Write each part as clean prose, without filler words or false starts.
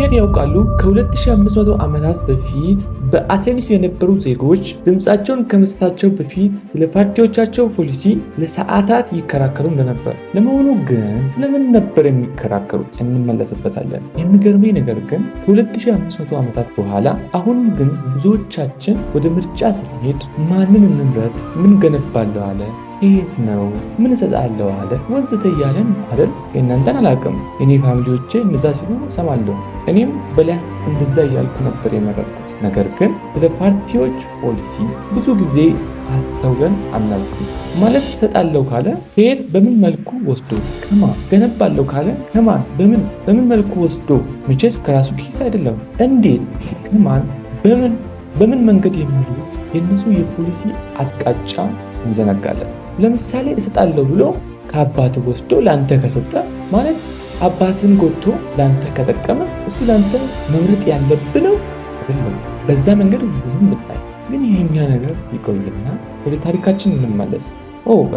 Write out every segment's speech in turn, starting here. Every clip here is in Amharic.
ይህን ያውቃሉ? ከ2500 ዓመታት በፊት በአቴንስ የነበሩ ዜጎች ድምፃቸውን ከመስጠታቸው በፊት ስለ ፓርቲዎቻቸው ፖሊሲ ለሰዓታት ይከራከሩ እንደነበር። ለመሆኑ ግን ስለምን ነበር የሚከራከሩት? እንመለስበታለን። የሚገርመኝ ነገር ግን ከ2500 ዓመታት በኋላ አሁን ግን ብዙዎቻችን ወደ ምርጫ ስንሄድ ማንን እንምረጥ፣ ምን ገነባለሁ አለ፣ የት ነው ምን እሰጣለሁ አለ ወዘተ እያለን አይደል? የእናንተን አላውቅም። እኔ ፋሚሊዎቼ እንደዛ ሲሉ ሰማለሁ። እኔም በሊያስት እንደዛ እያልኩ ነበር የመረጥኩት። ነገር ግን ስለ ፓርቲዎች ፖሊሲ ብዙ ጊዜ አስተውለን አናውቅም። ማለት እሰጣለሁ ካለ ከየት በምን መልኩ ወስዶ፣ ከማን ገነባለሁ ካለ ከማን በምን መልኩ ወስዶ፣ መቼስ ከራሱ ኪስ አይደለም። እንዴት፣ ከማን፣ በምን መንገድ የሚሉት የእነሱ የፖሊሲ አቅጣጫ እንዘነጋለን። ለምሳሌ እሰጣለሁ ብሎ ከአባትህ ወስዶ ለአንተ ከሰጠ ማለት አባትን ጎድቶ ለአንተ ከጠቀመ እሱ ለአንተ መምረጥ ያለብህ ነው አይደለም? በዛ መንገድ ሁሉም ብታይ። ግን ይሄኛ ነገር ይቆይና ወደ ታሪካችን እንመለስ።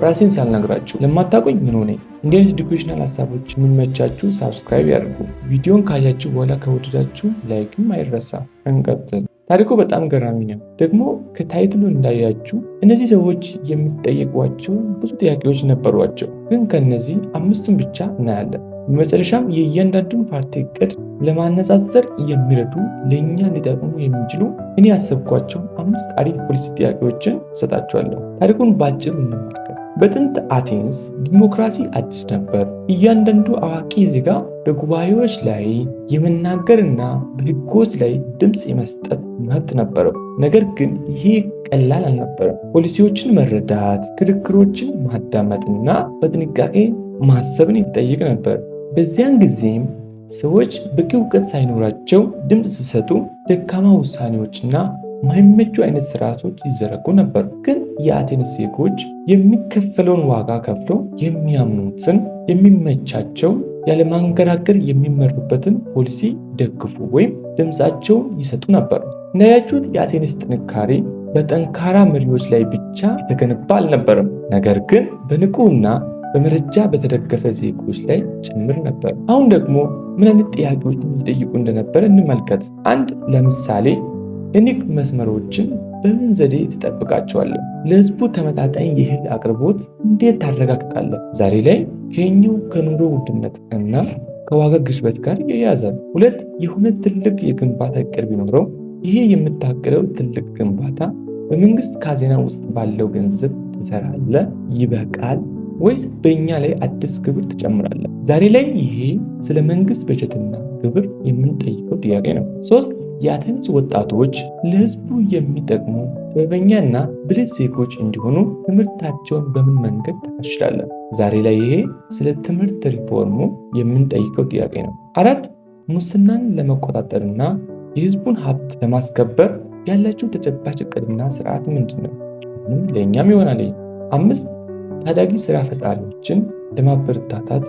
ራሴን ሳልነግራችሁ ለማታውቁኝ ምን ሆነኝ? እንዲህ አይነት ኤዱኬሽናል ሀሳቦች የሚመቻችሁ ሳብስክራይብ ያድርጉ። ቪዲዮን ካያችሁ በኋላ ከወደዳችሁ ላይክም አይረሳ። እንቀጥል። ታሪኩ በጣም ገራሚ ነው። ደግሞ ከታይትሉ እንዳያችሁ እነዚህ ሰዎች የሚጠየቋቸው ብዙ ጥያቄዎች ነበሯቸው። ግን ከነዚህ 5ቱን ብቻ እናያለን። በመጨረሻም የእያንዳንዱን ፓርቲ እቅድ ለማነጻጸር የሚረዱ ለእኛ ሊጠቅሙ የሚችሉ እኔ ያሰብኳቸው 5 አሪፍ ፖሊሲ ጥያቄዎችን እሰጣችኋለሁ። ታሪኩን ባጭሩ እንመልከት። በጥንት አቴንስ ዲሞክራሲ አዲስ ነበር። እያንዳንዱ አዋቂ ዜጋ በጉባኤዎች ላይ የመናገርና በሕጎች ላይ ድምፅ የመስጠት መብት ነበረው። ነገር ግን ይሄ ቀላል አልነበረም። ፖሊሲዎችን መረዳት፣ ክርክሮችን ማዳመጥና በጥንቃቄ ማሰብን ይጠይቅ ነበር። በዚያን ጊዜም ሰዎች በቂ እውቀት ሳይኖራቸው ድምፅ ሲሰጡ ደካማ ውሳኔዎችና ማይመቹ አይነት ስርዓቶች ይዘረጉ ነበር። ግን የአቴንስ ዜጎች የሚከፈለውን ዋጋ ከፍለው የሚያምኑትን የሚመቻቸው ያለማንገራገር የሚመሩበትን ፖሊሲ ደግፉ ወይም ድምፃቸውን ይሰጡ ነበር። እንዳያችሁት የአቴንስ ጥንካሬ በጠንካራ መሪዎች ላይ ብቻ የተገነባ አልነበረም፣ ነገር ግን በንቁና በመረጃ በተደገፈ ዜጎች ላይ ጭምር ነበር። አሁን ደግሞ ምን አይነት ጥያቄዎች ሊጠይቁ እንደነበር እንመልከት። ለምሳሌ የንግድ መስመሮችን በምን ዘዴ ትጠብቃቸዋለህ? ለህዝቡ ተመጣጣኝ የእህል አቅርቦት እንዴት ታረጋግጣለህ? ዛሬ ላይ ከኑሮ ውድነት እና ከዋጋ ግሽበት ጋር ይያያዛል። 2 የሆነ ትልቅ የግንባታ እቅድ ቢኖረው ይሄ የምታቅደው ትልቅ ግንባታ በመንግስት ካዜና ውስጥ ባለው ገንዘብ ትሰራለህ? ይበቃል ወይስ በእኛ ላይ አዲስ ግብር ትጨምራለህ? ዛሬ ላይ ይሄ ስለ መንግስት በጀትና ግብር የምንጠይቀው ጥያቄ ነው። 3 የአቴንስ ወጣቶች ለህዝቡ የሚጠቅሙ ጥበበኛና ብልህ ዜጎች እንዲሆኑ ትምህርታቸውን በምን መንገድ ታሻሽላለህ? ዛሬ ላይ ይሄ ስለ ትምህርት ሪፎርሙ የምንጠይቀው ጥያቄ ነው። 4 ሙስናን ለመቆጣጠርና የህዝቡን ሀብት ለማስከበር ያላቸው ተጨባጭ እቅድና ስርዓት ምንድን ነው? ለእኛም ይሆናል። 5 ታዳጊ ስራ ፈጣሪዎችን ለማበረታታት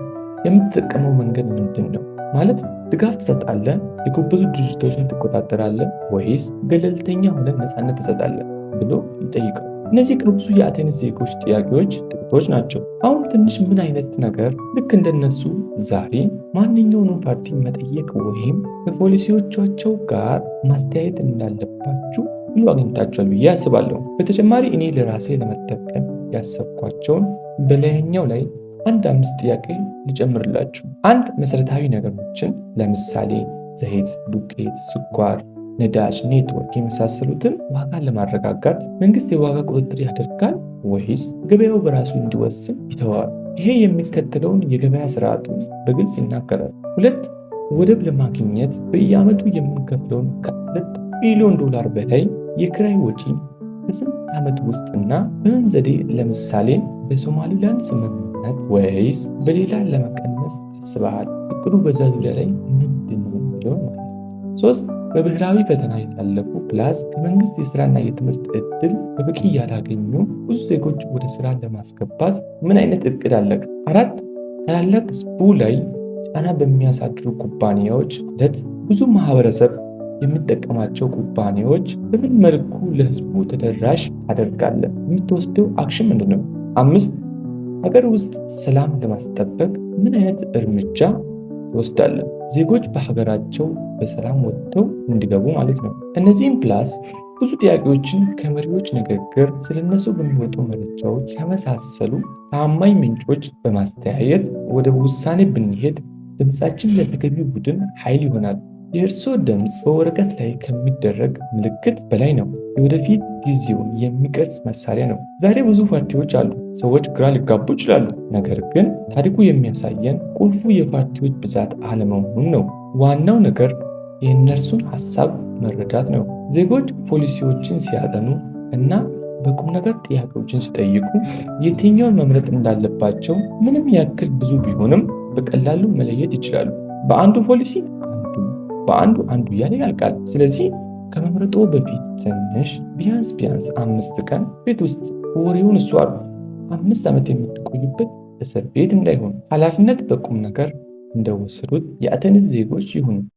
የምትጠቀመው መንገድ ምንድን ነው? ማለት ድጋፍ ትሰጣለህ? የጎበዙ ድርጅቶችን ትቆጣጠራለህ? ወይስ ገለልተኛ ሆነ ነፃነት ትሰጣለህ ብሎ ይጠይቃል። እነዚህ ከብዙ የአቴንስ ዜጎች ጥያቄዎች ጥቂቶች ናቸው። አሁን ትንሽ ምን አይነት ነገር ልክ እንደነሱ ዛሬ ማንኛውንም ፓርቲ መጠየቅ ወይም ከፖሊሲዎቻቸው ጋር ማስተያየት እንዳለባችሁ ብሎ አግኝታችኋል ብዬ አስባለሁ። በተጨማሪ እኔ ለራሴ ለመጠቀም ያሰብኳቸውን በላይኛው ላይ 5 ጥያቄ ልጨምርላችሁ። መሰረታዊ ነገሮችን ለምሳሌ ዘይት፣ ዱቄት፣ ስኳር፣ ነዳጅ፣ ኔትወርክ የመሳሰሉትን ዋጋ ለማረጋጋት መንግስት የዋጋ ቁጥጥር ያደርጋል ወይስ ገበያው በራሱ እንዲወስን ይተዋል? ይሄ የሚከተለውን የገበያ ስርዓቱን በግልጽ ይናገራል። 2 ወደብ ለማግኘት በየዓመቱ የምንከፍለውን ከ2 ቢሊዮን ዶላር በላይ የኪራይ ወጪ በስንት ዓመት ውስጥና በምን ዘዴ ለምሳሌ በሶማሊላንድ ስምምነት ወይስ በሌላ ለመቀነስ አስበሃል? እቅዱ በዛ ዙሪያ ላይ ምንድን ነው የሚለውን ማለት ነው። 3 በብሔራዊ ፈተና ያላለፉ ፕላስ ከመንግስት የስራና የትምህርት እድል በበቂ ያላገኙ ብዙ ዜጎች ወደ ስራ ለማስገባት ምን አይነት እቅድ አለህ? 4 ታላላቅ ህዝቡ ላይ ጫና በሚያሳድሩ ኩባንያዎች ማለት ብዙ ማህበረሰብ የሚጠቀማቸው ኩባንያዎች በምን መልኩ ለህዝቡ ተደራሽ ታደርጋለህ? የምትወስደው አክሽን ምንድን ነው? 5 ሀገር ውስጥ ሰላም ለማስጠበቅ ምን አይነት እርምጃ እንወስዳለን። ዜጎች በሀገራቸው በሰላም ወጥተው እንዲገቡ ማለት ነው። እነዚህም ፕላስ ብዙ ጥያቄዎችን ከመሪዎች ንግግር፣ ስለነሱ በሚወጡ መረጃዎች ከመሳሰሉ ታማኝ ምንጮች በማስተያየት ወደ ውሳኔ ብንሄድ ድምፃችን ለተገቢው ቡድን ኃይል ይሆናል። የእርስዎ ድምፅ በወረቀት ላይ ከሚደረግ ምልክት በላይ ነው። የወደፊት ጊዜውን የሚቀርጽ መሳሪያ ነው። ዛሬ ብዙ ፓርቲዎች አሉ። ሰዎች ግራ ሊጋቡ ይችላሉ። ነገር ግን ታሪኩ የሚያሳየን ቁልፉ የፓርቲዎች ብዛት አለመሆኑን ነው። ዋናው ነገር የእነርሱን ሀሳብ መረዳት ነው። ዜጎች ፖሊሲዎችን ሲያጠኑ እና በቁም ነገር ጥያቄዎችን ሲጠይቁ የትኛውን መምረጥ እንዳለባቸው ምንም ያክል ብዙ ቢሆንም በቀላሉ መለየት ይችላሉ። በአንዱ ፖሊሲ አንዱ እያለ ያልቃል። ስለዚህ ከመምረጦ በፊት ትንሽ ቢያንስ 5 ቀን ቤት ውስጥ ወሬውን እሱ 5 ዓመት የምትቆዩበት እስር ቤት እንዳይሆን ኃላፊነት በቁም ነገር እንደወሰዱት የአቴንስ ዜጎች ይሁኑ።